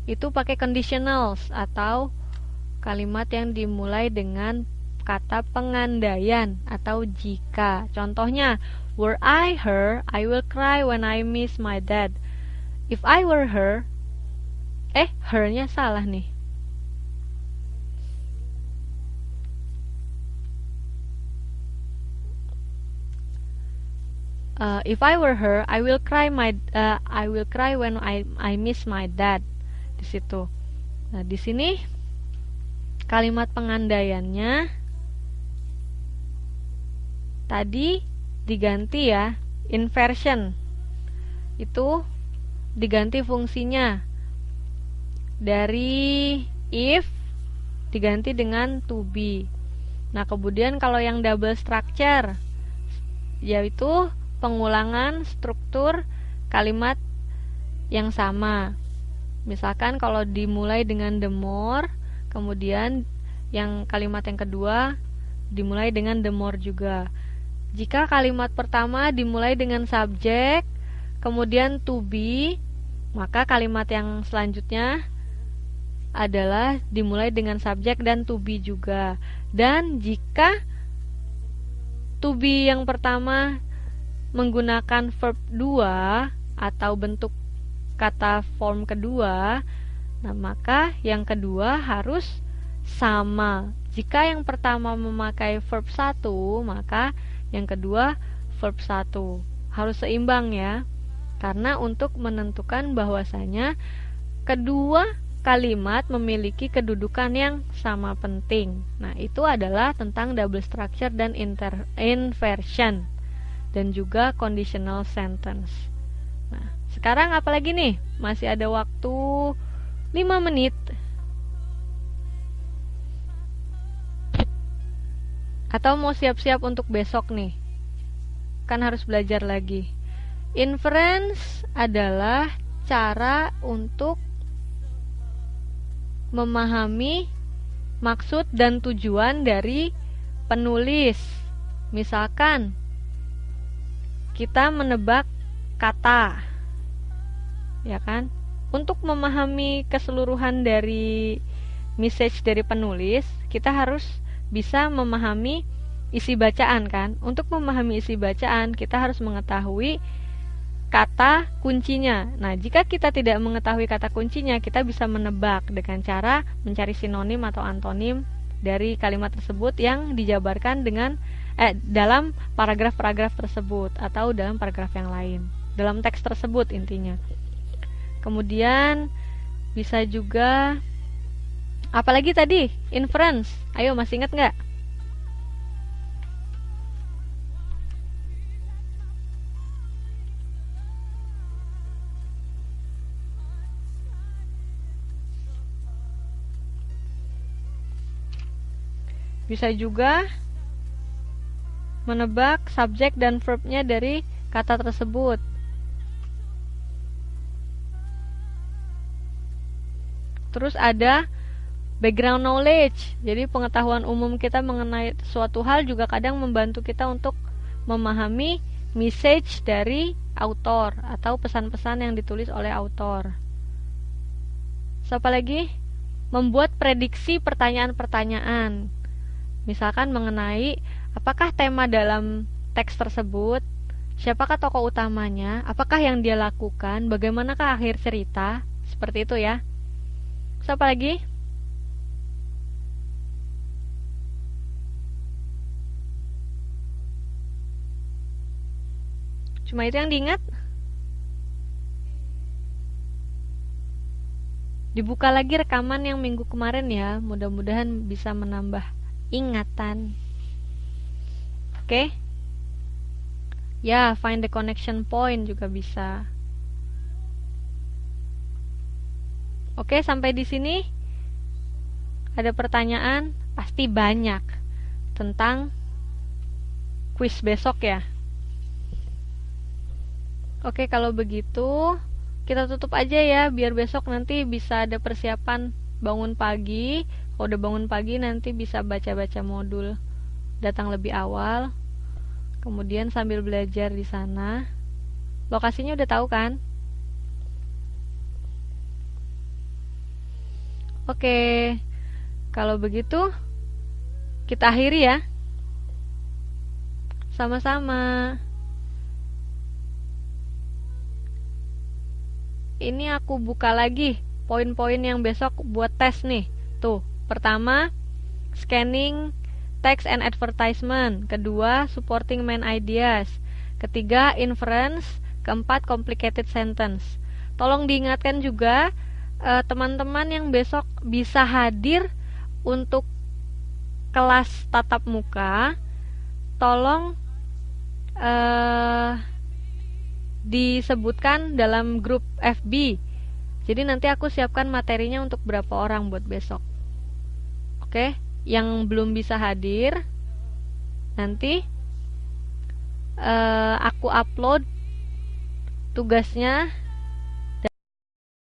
itu pakai conditionals atau kalimat yang dimulai dengan kata pengandaian atau jika. Contohnya, were I her, I will cry when I miss my dad. If I were her, her-nya salah nih. If I were her, I will cry when I miss my dad. Di situ. Nah, di sini kalimat pengandaiannya tadi diganti ya, inversion. Itu diganti fungsinya dari if diganti dengan to be. Nah, kemudian kalau yang double structure yaitu pengulangan struktur kalimat yang sama. Misalkan kalau dimulai dengan the more, kemudian yang kalimat yang kedua dimulai dengan the more juga. Jika kalimat pertama dimulai dengan subjek, kemudian to be, maka kalimat yang selanjutnya adalah dimulai dengan subjek dan to be juga. Dan jika to be yang pertama menggunakan verb 2 atau bentuk kata form kedua, nah maka yang kedua harus sama. Jika yang pertama memakai verb 1, maka yang kedua verb 1. Harus seimbang ya. Karena untuk menentukan bahwasanya kedua kalimat memiliki kedudukan yang sama penting. Nah, itu adalah tentang double structure dan inversion dan juga conditional sentence. Nah, sekarang apa lagi nih? Masih ada waktu 5 menit. Atau mau siap-siap untuk besok nih? Kan harus belajar lagi. Inference adalah cara untuk memahami maksud dan tujuan dari penulis. Misalkan kita menebak kata, ya kan? Untuk memahami keseluruhan dari message dari penulis, kita harus bisa memahami isi bacaan kan? Untuk memahami isi bacaan, kita harus mengetahui kata kuncinya. Nah, jika kita tidak mengetahui kata kuncinya, kita bisa menebak dengan cara mencari sinonim atau antonim dari kalimat tersebut yang dijabarkan dengan dalam paragraf-paragraf tersebut atau dalam paragraf yang lain, dalam teks tersebut intinya. Kemudian bisa juga apalagi tadi? Inference. Ayo, masih ingat nggak? Bisa juga menebak subjek dan verbnya dari kata tersebut. Terus ada background knowledge. Jadi pengetahuan umum kita mengenai suatu hal juga kadang membantu kita untuk memahami message dari autor atau pesan-pesan yang ditulis oleh autor. Siapa lagi? Membuat prediksi pertanyaan-pertanyaan. Misalkan mengenai apakah tema dalam teks tersebut, siapakah tokoh utamanya, apakah yang dia lakukan, bagaimanakah akhir cerita, seperti itu ya. Siapa lagi? Cuma itu yang diingat? Dibuka lagi rekaman yang minggu kemarin ya, mudah-mudahan bisa menambah ingatan. Oke? Ya, find the connection point juga bisa. Oke, sampai di sini ada pertanyaan? Pasti banyak tentang kuis besok ya. Oke, kalau begitu kita tutup aja ya, biar besok nanti bisa ada persiapan bangun pagi. Kalau udah bangun pagi nanti bisa baca-baca modul, datang lebih awal, kemudian sambil belajar di sana. Lokasinya udah tahu kan? Oke, kalau begitu kita akhiri ya. Sama-sama. Ini aku buka lagi poin-poin yang besok buat tes nih. Tuh, pertama, scanning text and advertisement. Kedua, supporting main ideas. Ketiga, inference. Keempat, complicated sentence. Tolong diingatkan juga teman-teman yang besok bisa hadir untuk kelas tatap muka, tolong disebutkan dalam grup FB. Jadi nanti aku siapkan materinya untuk berapa orang buat besok. Oke, yang belum bisa hadir nanti aku upload tugasnya